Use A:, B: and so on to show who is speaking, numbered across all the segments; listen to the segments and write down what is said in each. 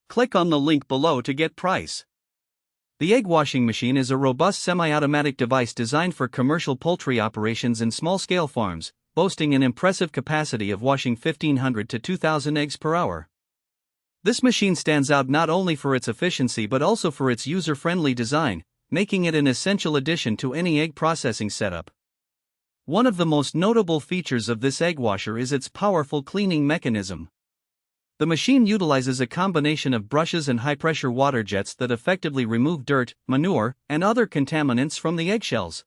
A: Click on the link below to get price. The egg washing machine is a robust semi-automatic device designed for commercial poultry operations in small-scale farms, boasting an impressive capacity of washing 1,500 to 2,000 eggs per hour. This machine stands out not only for its efficiency but also for its user-friendly design, making it an essential addition to any egg processing setup. One of the most notable features of this egg washer is its powerful cleaning mechanism. The machine utilizes a combination of brushes and high-pressure water jets that effectively remove dirt, manure, and other contaminants from the eggshells.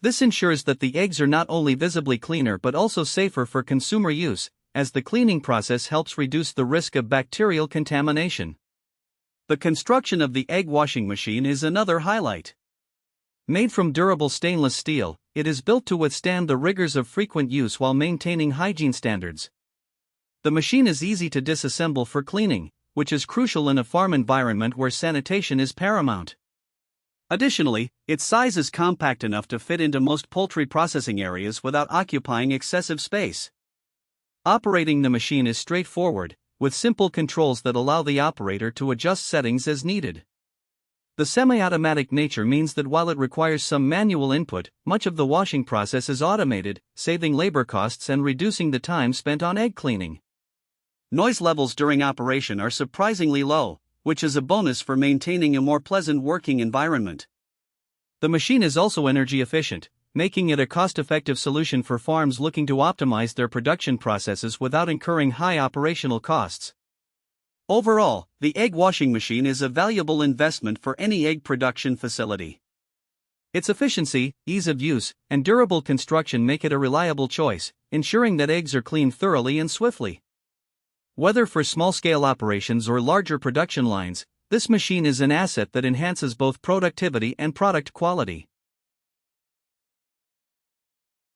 A: This ensures that the eggs are not only visibly cleaner but also safer for consumer use, as the cleaning process helps reduce the risk of bacterial contamination. The construction of the egg washing machine is another highlight. Made from durable stainless steel, it is built to withstand the rigors of frequent use while maintaining hygiene standards. The machine is easy to disassemble for cleaning, which is crucial in a farm environment where sanitation is paramount. Additionally, its size is compact enough to fit into most poultry processing areas without occupying excessive space. Operating the machine is straightforward, with simple controls that allow the operator to adjust settings as needed. The semi-automatic nature means that while it requires some manual input, much of the washing process is automated, saving labor costs and reducing the time spent on egg cleaning. Noise levels during operation are surprisingly low, which is a bonus for maintaining a more pleasant working environment. The machine is also energy efficient, making it a cost-effective solution for farms looking to optimize their production processes without incurring high operational costs. Overall, the egg washing machine is a valuable investment for any egg production facility. Its efficiency, ease of use, and durable construction make it a reliable choice, ensuring that eggs are cleaned thoroughly and swiftly. Whether for small-scale operations or larger production lines, this machine is an asset that enhances both productivity and product quality.